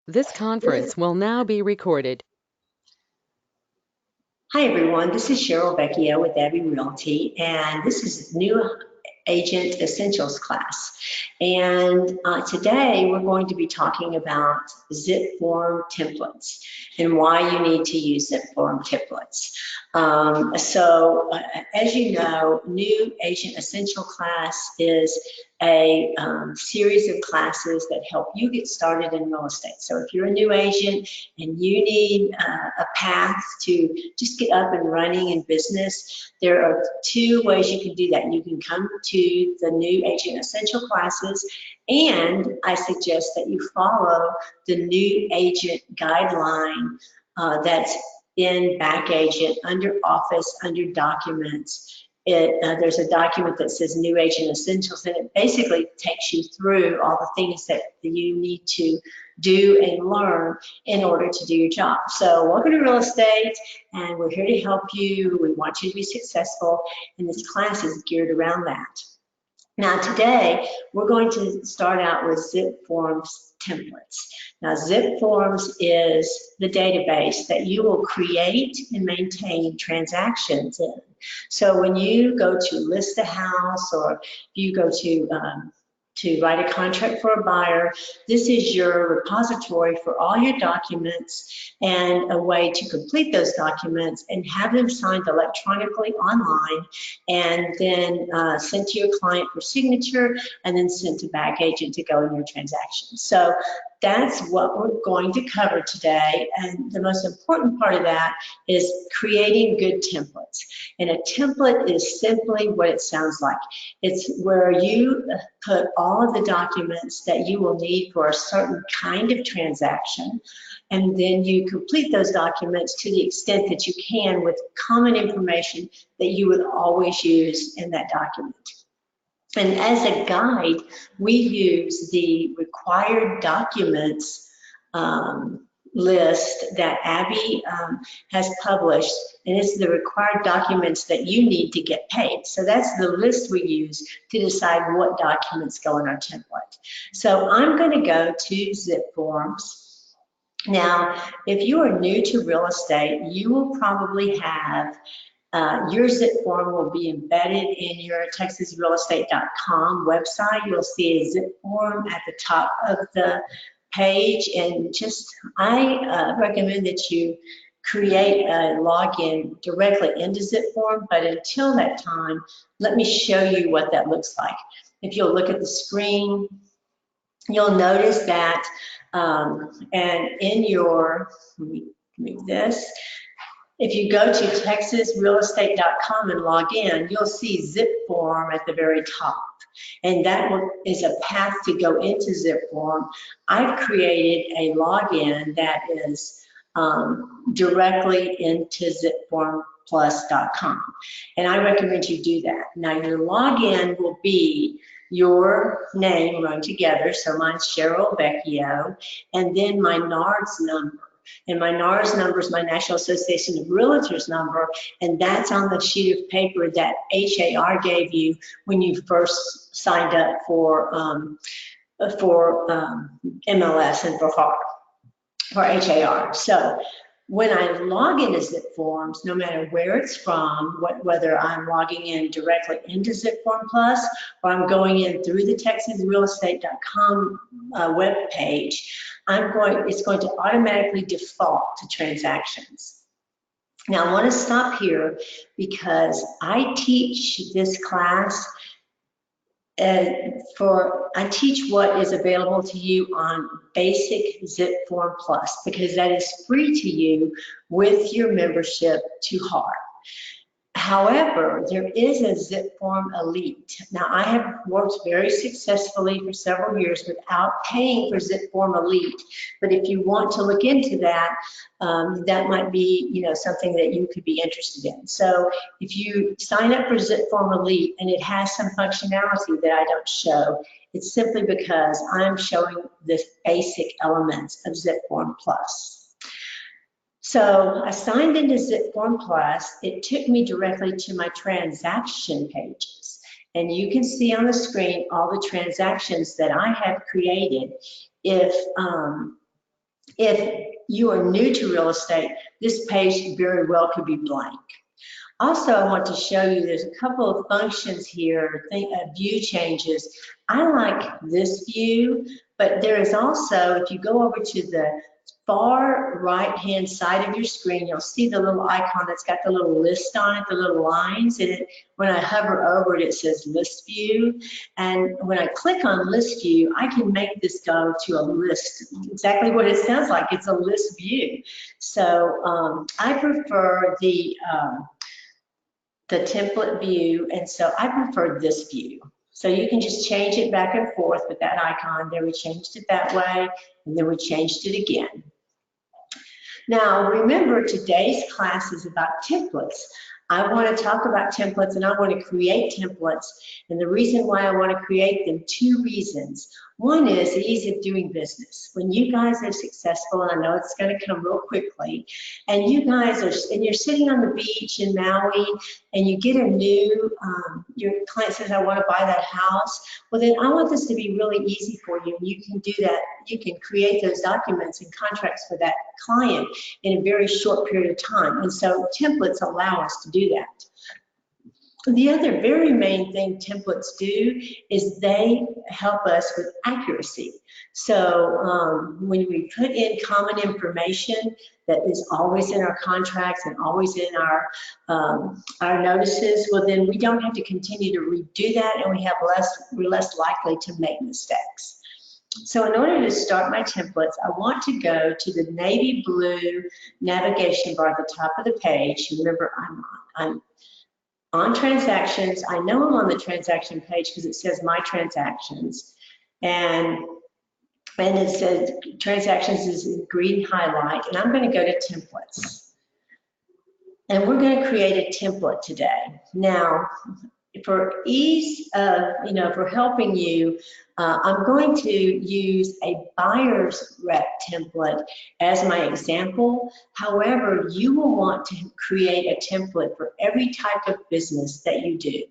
This conference will now be recorded. Hi everyone, this is Cheryl Vecchio with Abbey Realty, and this is New Agent Essentials class. And today we're going to be talking about ZipForm templates and why you need to use ZipForm templates. As you know, New Agent Essential class is a series of classes that help you get started in real estate. So if you're a new agent and you need a path to just get up and running in business, there are two ways you can do that. You can come to the New Agent Essential classes, and I suggest that you follow the New Agent guideline that's in Back Agent, under Office, under Documents. There's a document that says New Agent Essentials, and it basically takes you through all the things that you need to do and learn in order to do your job. So welcome to real estate, and we're here to help you. We want you to be successful, and this class is geared around that. Now today, we're going to start out with ZipForms templates. Now ZipForms is the database that you will create and maintain transactions in. So when you go to list a house, or if you go to write a contract for a buyer, this is your repository for all your documents and a way to complete those documents and have them signed electronically online and then sent to your client for signature and then sent to Back Agent to go in your transaction. So that's what we're going to cover today, and the most important part of that is creating good templates. And a template is simply what it sounds like. It's where you put all of the documents that you will need for a certain kind of transaction, and then you complete those documents to the extent that you can with common information that you would always use in that document. And as a guide, we use the required documents list that Abbey has published, and it's the required documents that you need to get paid. So that's the list we use to decide what documents go in our template. So I'm going to go to ZipForms. Now, if you are new to real estate, you will probably have your ZipForm will be embedded in your TexasRealEstate.com website. You'll see a ZipForm at the top of the page, and I recommend that you create a login directly into ZipForm, but until that time, let me show you what that looks like. If you'll look at the screen, you'll notice that, and in your, let me move this, if you go to TexasRealEstate.com and log in, you'll see ZipForm at the very top. And that is a path to go into ZipForm. I've created a login that is directly into ZipFormPlus.com. And I recommend you do that. Now your login will be your name run together. So mine's Cheryl Vecchio, and then my NARS number. And my NARS number is my National Association of Realtors number, and that's on the sheet of paper that HAR gave you when you first signed up for MLS and for HAR. So when I log into ZipForms, no matter where it's from, whether I'm logging in directly into ZipFormPlus or I'm going in through the TexasRealEstate.com web page, it's going to automatically default to transactions. Now I want to stop here because I teach this class I teach what is available to you on basic ZipForm Plus, because that is free to you with your membership to HAR. However, there is a ZipForm Elite. Now, I have worked very successfully for several years without paying for ZipForm Elite, but if you want to look into that, that might be, something that you could be interested in. So if you sign up for ZipForm Elite and it has some functionality that I don't show, it's simply because I'm showing the basic elements of ZipForm Plus. So I signed into ZipForm Plus. It took me directly to my transaction pages. And you can see on the screen all the transactions that I have created. If If you are new to real estate, this page very well could be blank. Also, I want to show you there's a couple of functions here, view changes. I like this view, but there is also, if you go over to the far right-hand side of your screen, you'll see the little icon that's got the little list on it, the little lines, and when I hover over it, it says List View. And when I click on List View, I can make this go to a list, exactly what it sounds like. It's a list view. So I prefer the template view, and so I prefer this view. So you can just change it back and forth with that icon. There we changed it that way, and then we changed it again. Now remember, today's class is about templates. I want to talk about templates, and I want to create templates. And the reason why I want to create them, two reasons. One is the ease of doing business. When you guys are successful, and I know it's going to come real quickly, and you guys are, and you're sitting on the beach in Maui, and you get a new, your client says, I want to buy that house. Well, then I want this to be really easy for you. You can do that. You can create those documents and contracts for that client in a very short period of time. And so templates allow us to do that. The other very main thing templates do is they help us with accuracy. So when we put in common information that is always in our contracts and always in our notices, well, then we don't have to continue to redo that, and we're less likely to make mistakes. So in order to start my templates, I want to go to the navy blue navigation bar at the top of the page. Remember, I'm on transactions. I know I'm on the transaction page because it says my transactions, and it says transactions is in green highlight, and I'm going to go to templates, and we're going to create a template today. Now, for ease of, for helping you, I'm going to use a buyer's rep template as my example. However, you will want to create a template for every type of business that you do.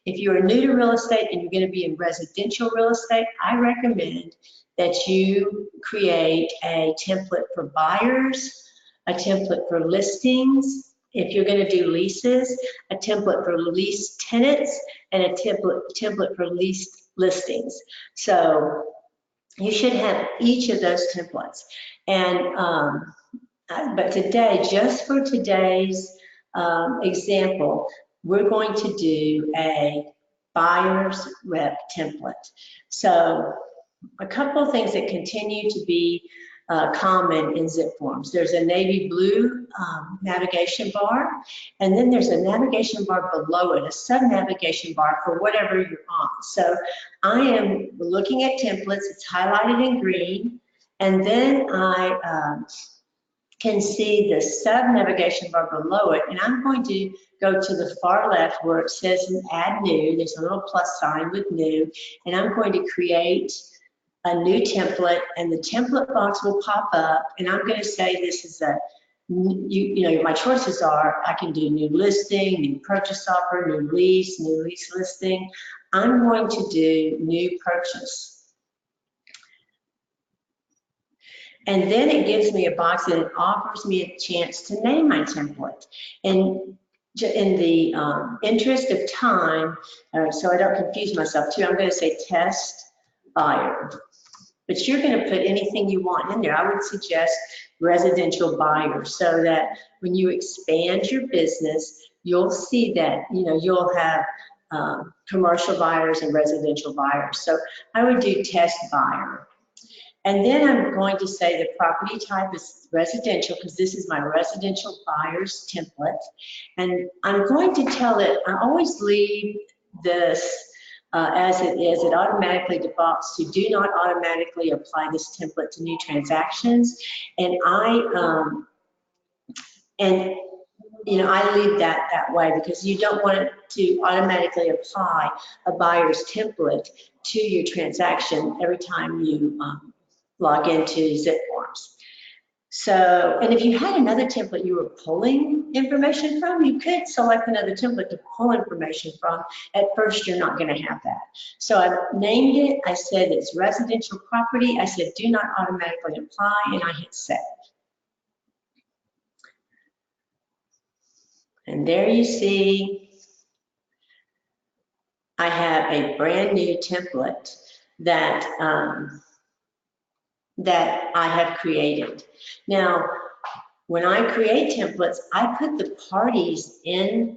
If you're new to real estate and you're going to be in residential real estate, I recommend that you create a template for buyers, a template for listings. If you're going to do leases, a template for leased tenants, and a template for leased listings. So you should have each of those templates. And but today, just for today's example, we're going to do a buyer's rep template. So a couple of things that continue to be common in ZipForms. There's a navy blue navigation bar, and then there's a navigation bar below it, a sub-navigation bar for whatever you're on. So I am looking at templates, it's highlighted in green, and then I can see the sub-navigation bar below it, and I'm going to go to the far left where it says add new. There's a little plus sign with new, and I'm going to create a new template, and the template box will pop up, and I'm going to say this is a, my choices are, I can do new listing, new purchase offer, new lease listing. I'm going to do new purchase. And then it gives me a box and it offers me a chance to name my template. And in the interest of time, so I don't confuse myself too, I'm going to say test buyer. But you're going to put anything you want in there. I would suggest residential buyers, so that when you expand your business, you'll see that, you'll have commercial buyers and residential buyers. So I would do test buyer. And then I'm going to say the property type is residential, because this is my residential buyers template. And I'm going to tell it, I always leave this as it is. It automatically defaults to do not automatically apply this template to new transactions. And I leave that way, because you don't want it to automatically apply a buyer's template to your transaction every time you log into ZipForms. So, and if you had another template you were pulling information from, you could select another template to pull information from. At first, you're not going to have that. So I named it, I said it's residential property, I said do not automatically apply, and I hit save. And there you see, I have a brand new template that, that I have created. Now, when I create templates, I put the parties in.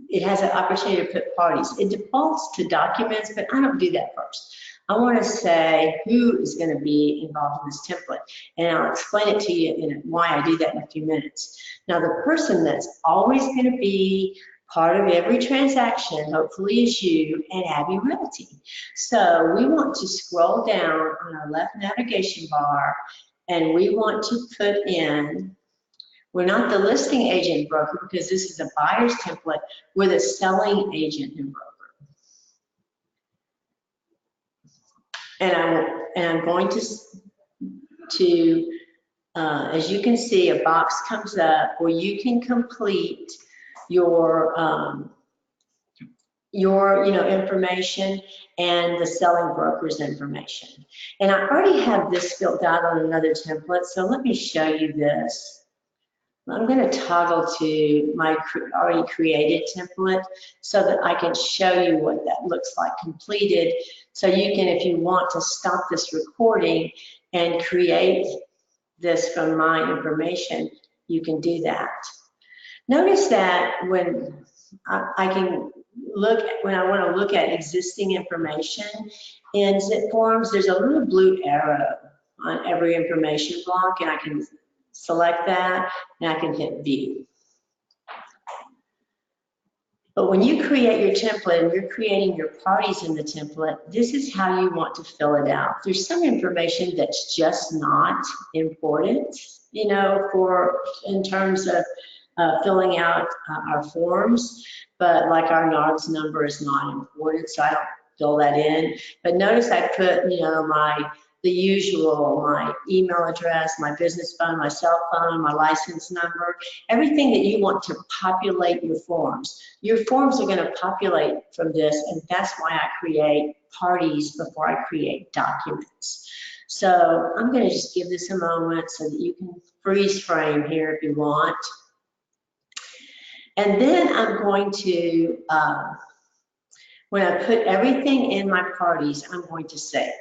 It has an opportunity to put parties. It defaults to documents, but I don't do that first. I want to say who is going to be involved in this template, and I'll explain it to you and why I do that in a few minutes. Now, the person that's always going to be part of every transaction, hopefully, is you and Abby Realty. So we want to scroll down on our left navigation bar, and we want to put in, we're not the listing agent and broker because this is a buyer's template. We're the selling agent and broker. And I'm going to as you can see, a box comes up where you can complete your information and the selling broker's information. And I already have this filled out on another template, so let me show you this. I'm going to toggle to my already created template so that I can show you what that looks like completed. So you can, if you want to stop this recording and create this from my information, you can do that. Notice that when I can look, when I want to look at existing information in ZipForms, there's a little blue arrow on every information block, and I can select that, and I can hit view. But when you create your template and you're creating your parties in the template, this is how you want to fill it out. There's some information that's just not important, you know, in terms of filling out our forms, but like our NARGS number is not important, so I don't fill that in. But notice I put, you know, the usual, my email address, my business phone, my cell phone, my license number, everything that you want to populate your forms. Your forms are going to populate from this, and that's why I create parties before I create documents. So I'm going to just give this a moment so that you can freeze frame here if you want. And then I'm going to, when I put everything in my parties, I'm going to save it.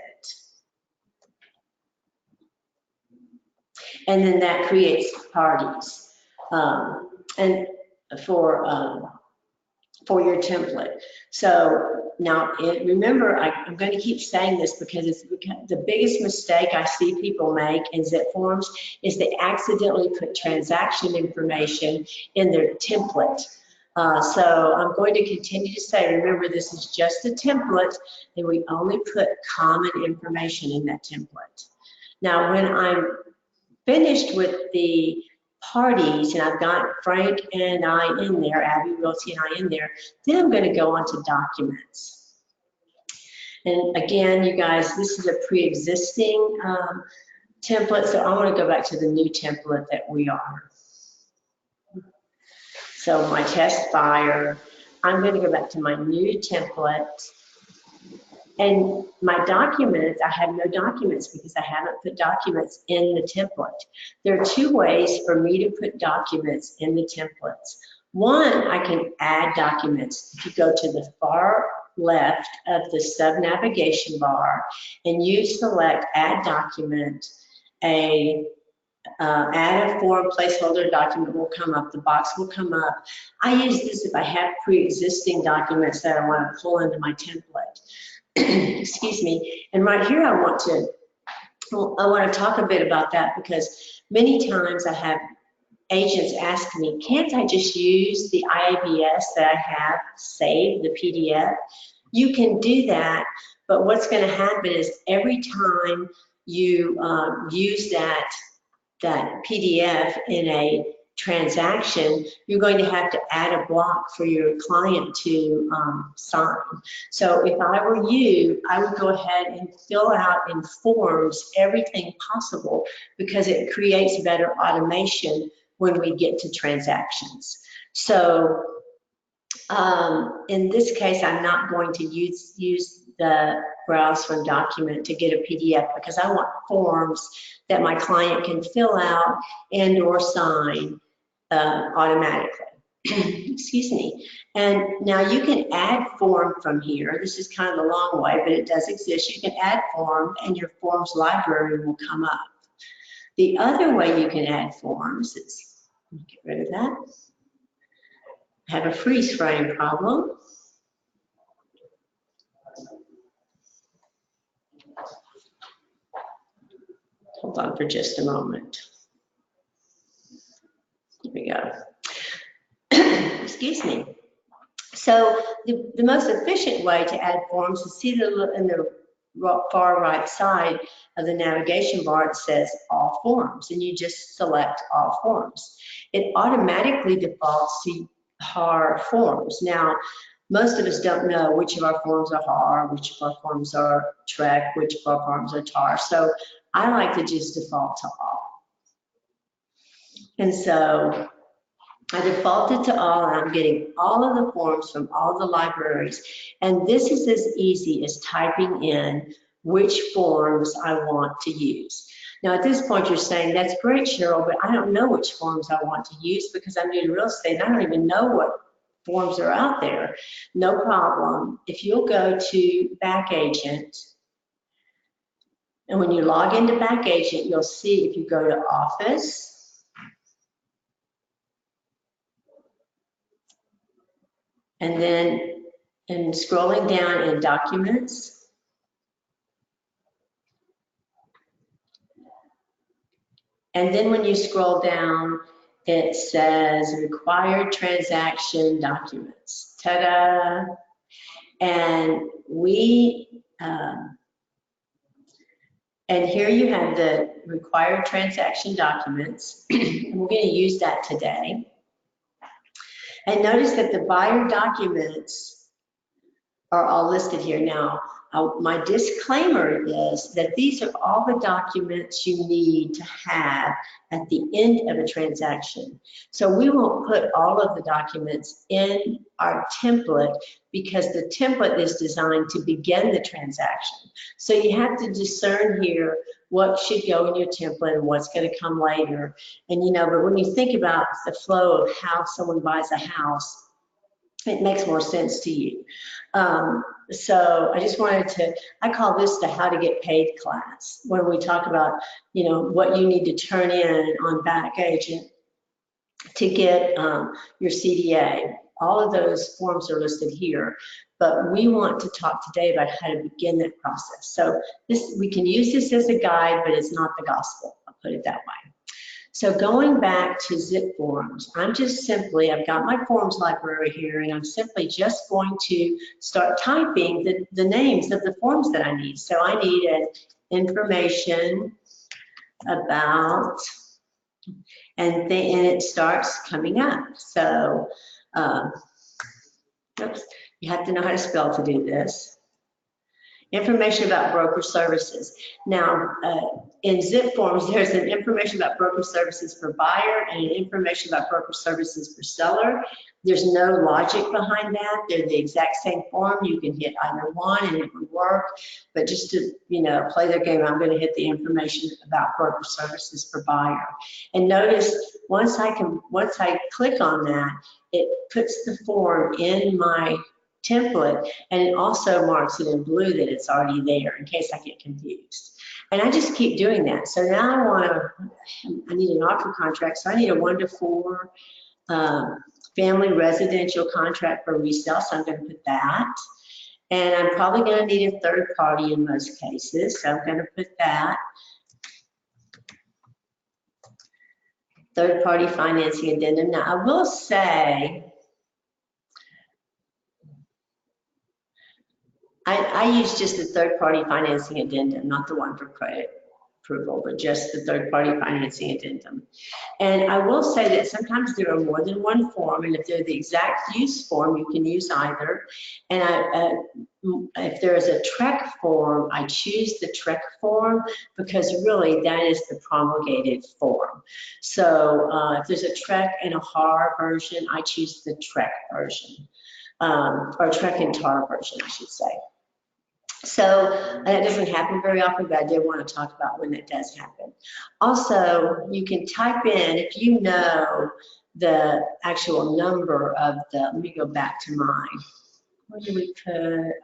And then that creates parties and for your template. So now remember, I'm going to keep saying this because it's the biggest mistake I see people make in ZipForms is they accidentally put transaction information in their template. So I'm going to continue to say, remember, this is just a template, and we only put common information in that template. Now, when I'm finished with the parties, and I've got Frank and I in there, Abby Realty and I in there, then I'm going to go on to documents. And again, you guys, this is a pre-existing template, so I want to go back to the new template that we are. So my test buyer, I'm going to go back to my new template. And my documents, I have no documents because I haven't put documents in the template. There are two ways for me to put documents in the templates. One, I can add documents. If you go to the far left of the sub-navigation bar and you select Add Document, add a form placeholder document will come up, the box will come up. I use this if I have pre-existing documents that I want to pull into my template. Excuse me. And right here I want to talk a bit about that because many times I have agents ask me, can't I just use the IABS that I have saved, the PDF? You can do that, but what's going to happen is every time you use that PDF in a transaction, you're going to have to add a block for your client to sign. So if I were you, I would go ahead and fill out in forms everything possible, because it creates better automation when we get to transactions. So in this case, I'm not going to use the browse from document to get a PDF, because I want forms that my client can fill out and or sign automatically. Excuse me. And now you can add form from here. This is kind of a long way, but it does exist. You can add form and your forms library will come up. The other way you can add forms is, get rid of that. I have a freeze frame problem. Hold on for just a moment. Here we go. Excuse me. So the most efficient way to add forms is, see in the far right side of the navigation bar, it says all forms, and you just select all forms. It automatically defaults to HAR forms. Now, most of us don't know which of our forms are HAR, which of our forms are TREC, which of our forms are TAR. So I like to just default to all. And so I defaulted to all, and I'm getting all of the forms from all the libraries. And this is as easy as typing in which forms I want to use. Now, at this point, you're saying, that's great, Cheryl, but I don't know which forms I want to use because I'm new to real estate and I don't even know what forms are out there. No problem. If you'll go to Back Agent, and when you log into Back Agent, you'll see, if you go to Office, and then scrolling down in Documents, and then when you scroll down, it says Required Transaction Documents. Ta-da! And and here you have the Required Transaction Documents. And we're going to use that today. And notice that the buyer documents are all listed here. Now, my disclaimer is that these are all the documents you need to have at the end of a transaction. So we won't put all of the documents in our template because the template is designed to begin the transaction. So you have to discern here what should go in your template and what's going to come later. And but when you think about the flow of how someone buys a house, it makes more sense to you. So I just wanted to, I call this the How to Get Paid class, where we talk about, what you need to turn in on Back Agent to get your CDA. All of those forms are listed here, but we want to talk today about how to begin that process. So we can use this as a guide, but it's not the gospel, I'll put it that way. So going back to Zip Forms, I've got my forms library here, and I'm simply just going to start typing the names of the forms that I need. So I need an information about, and it starts coming up. So, oops, you have to know how to spell to do this. Information about broker services. Now, in Zip Forms, there's an information about broker services for buyer and an information about broker services for seller. There's no logic behind that. They're the exact same form. You can hit either one and it would work. But just to, play their game, I'm going to hit the information about broker services for buyer. And notice once I click on that, it puts the form in my template, and it also marks it in blue that it's already there in case I get confused. And I just keep doing that. So now I need an offer contract, so I need a 1 to 4 family residential contract for resale, so I'm going to put that. And I'm probably going to need a third party in most cases, so I'm going to put that. Third party financing addendum. Now I will say, I use just the third-party financing addendum, not the one for credit approval, but just the third-party financing addendum. And I will say that sometimes there are more than one form, and if they're the exact use form, you can use either. And if there is a TREC form, I choose the TREC form because really that is the promulgated form. So if there's a TREC and a HAR version, I choose the TREC version, or TREC and TAR version, I should say. So that doesn't happen very often, but I did want to talk about when that does happen. Also, you can type in, if you know the actual number of the, let me go back to mine. Where do we put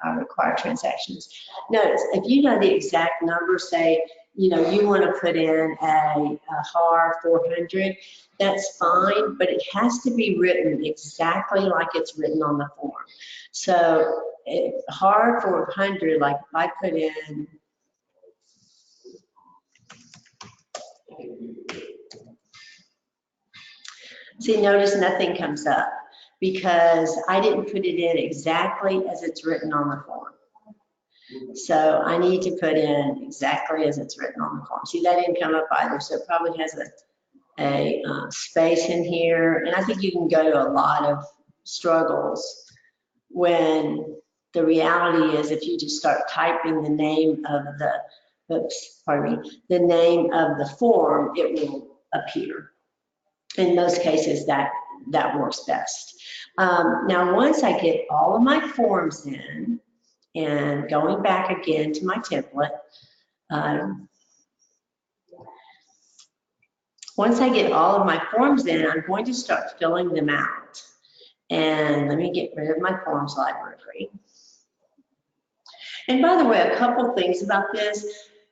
our required transactions? Notice, if you know the exact number, say, you know, you want to put in a HAR 400, that's fine, but it has to be written exactly like it's written on the form. So HAR 400, like if I put in, see, notice nothing comes up because I didn't put it in exactly as it's written on the form. So I need to put in exactly as it's written on the form. See, that didn't come up either, so it probably has a space in here. And I think you can go to a lot of struggles when the reality is if you just start typing the name of the, oops, pardon me, the name of the form, it will appear. In most cases, that works best. Now, once I get all of my forms in, and going back again to my template, once I get all of my forms in, I'm going to start filling them out. And let me get rid of my forms library. And by the way, a couple things about this.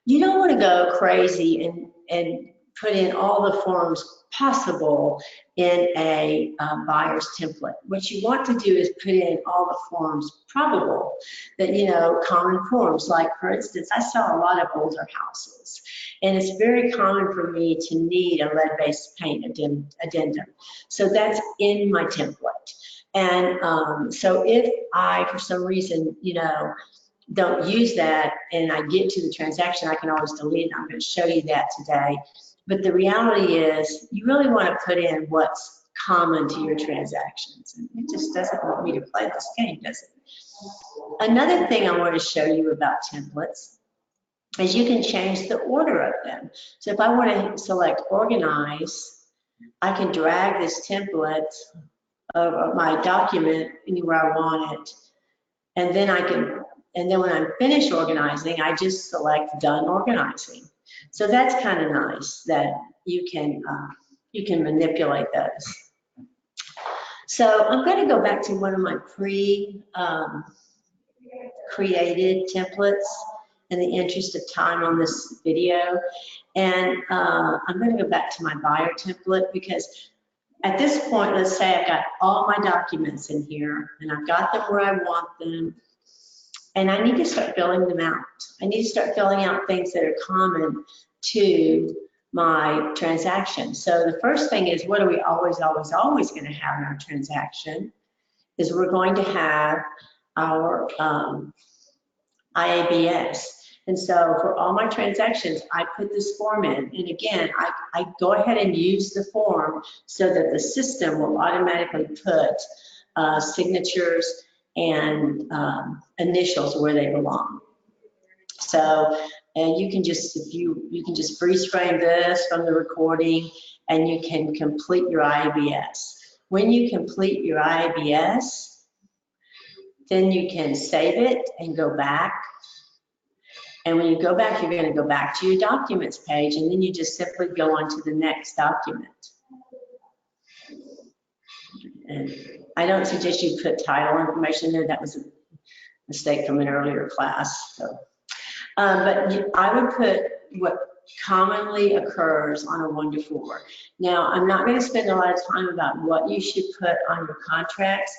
You don't want to go crazy and put in all the forms possible in a buyer's template. What you want to do is put in all the forms probable, that, you know, common forms. Like, for instance, I sell a lot of older houses, and it's very common for me to need a lead-based paint addendum. So that's in my template. And so if I, for some reason, you know, don't use that and I get to the transaction, I can always delete it. I'm going to show you that today. But the reality is you really want to put in what's common to your transactions. And it just doesn't want me to play this game, does it? Another thing I want to show you about templates is you can change the order of them. So if I want to select organize, I can drag this template of my document anywhere I want it. And then when I'm finished organizing, I just select done organizing. So that's kind of nice that you can manipulate those. So I'm going to go back to one of my created templates in the interest of time on this video. And I'm going to go back to my buyer template because at this point, let's say I've got all my documents in here and I've got them where I want them. And I need to start filling them out. I need to start filling out things that are common to my transaction. So the first thing is, what are we always going to have in our transaction? Is we're going to have our IABS. And so for all my transactions, I put this form in. And again, I go ahead and use the form so that the system will automatically put signatures and initials where they belong. So, and you can just, you can just freeze frame this from the recording and you can complete your IABS. When you complete your IABS, then you can save it and go back. And when you go back, you're going to go back to your documents page, and then you just simply go on to the next document. And I don't suggest you put title information there. That was a mistake from an earlier class. So, but I would put what commonly occurs on a 1 to 4. Now, I'm not going to spend a lot of time about what you should put on your contracts.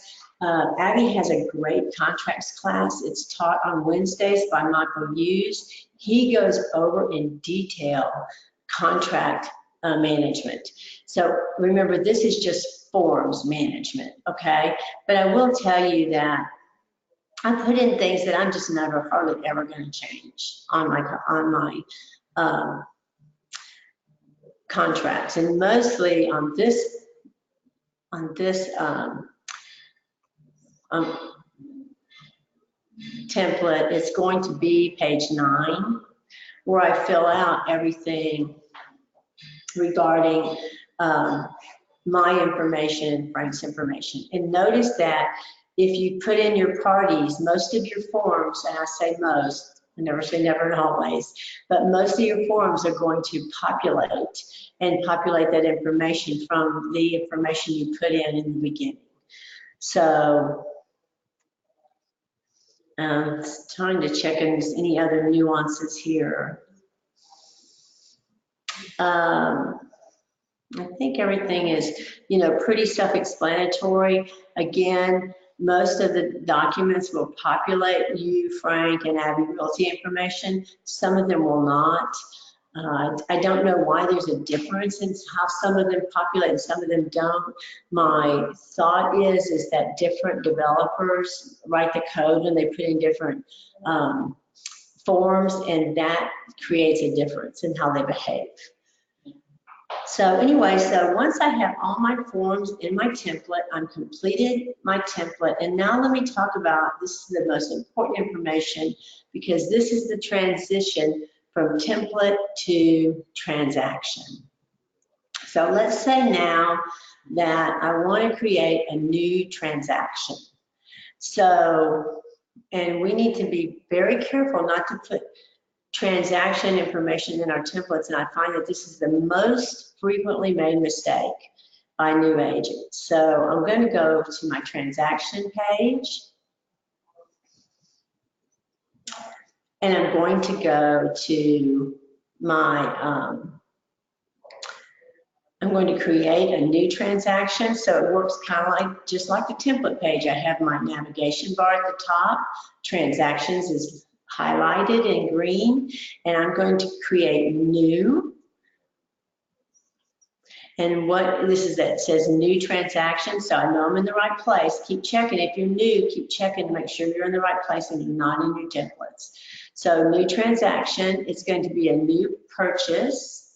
Abby has a great contracts class. It's taught on Wednesdays by Michael Hughes. He goes over in detail contract management. So remember, this is just forms management, okay? But I will tell you that I put in things that I'm just never hardly ever going to change on my contracts, and mostly on this template, it's going to be page 9, where I fill out everything regarding my information, Frank's information. And notice that if you put in your parties, most of your forms, and I say most, I never say never and always, but most of your forms are going to populate that information from the information you put in the beginning. So trying to check if there's any other nuances here. I think everything is, pretty self-explanatory. Again, most of the documents will populate you, Frank, and Abby Realty information. Some of them will not. I don't know why there's a difference in how some of them populate and some of them don't. My thought is that different developers write the code and they put in different forms, and that creates a difference in how they behave. So anyway, so once I have all my forms in my template, I'm completed my template. And now let me talk about, this is the most important information, because this is the transition from template to transaction. So let's say now that I want to create a new transaction. So, and we need to be very careful not to put transaction information in our templates, and I find that this is the most frequently made mistake by new agents. So I'm going to go to my transaction page, and I'm going to go to my, I'm going to create a new transaction. So it works kind of like, just like the template page. I have my navigation bar at the top, transactions is highlighted in green, and I'm going to create new. And what this is, that says new transaction, so I know I'm in the right place. Keep checking. If you're new, keep checking to make sure you're in the right place and you're not in your templates. So new transaction, it's going to be a new purchase.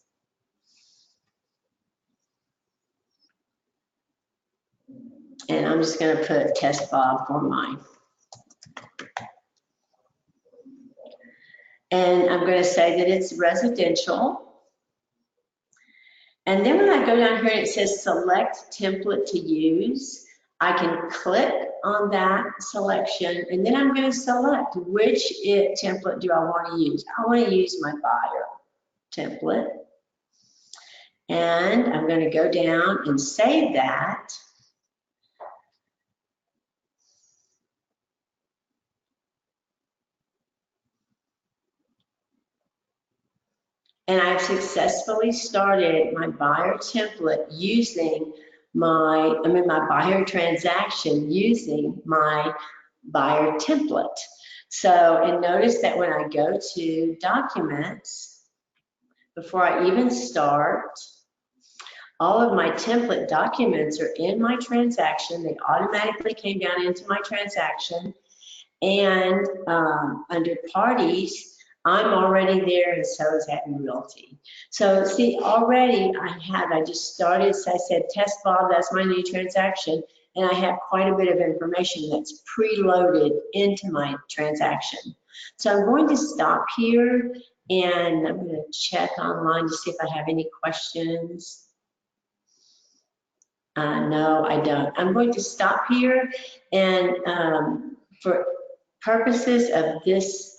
And I'm just going to put test Bob for mine. And I'm going to say that it's residential. And then when I go down here and it says select template to use, I can click on that selection, and then I'm going to select which template do I want to use. I want to use my buyer template. And I'm going to go down and save that. And I've successfully started my buyer template using my buyer transaction using my buyer template. So, and notice that when I go to documents, before I even start, all of my template documents are in my transaction. They automatically came down into my transaction. And under parties, I'm already there, and so is Abby Realty. So see, already I just started, so I said, test Bob, that's my new transaction, and I have quite a bit of information that's preloaded into my transaction. So I'm going to stop here, and I'm going to check online to see if I have any questions. No, I don't. I'm going to stop here, and for purposes of this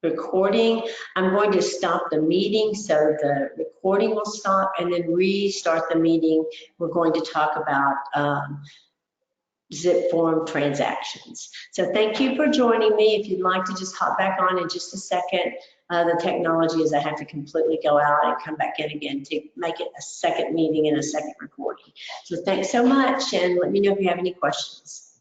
recording, I'm going to stop the meeting so the recording will stop, and then restart the meeting. We're going to talk about ZipForm transactions. So thank you for joining me. If you'd like to just hop back on in just a second, the technology is I have to completely go out and come back in again to make it a second meeting and a second recording. So thanks so much, and let me know if you have any questions.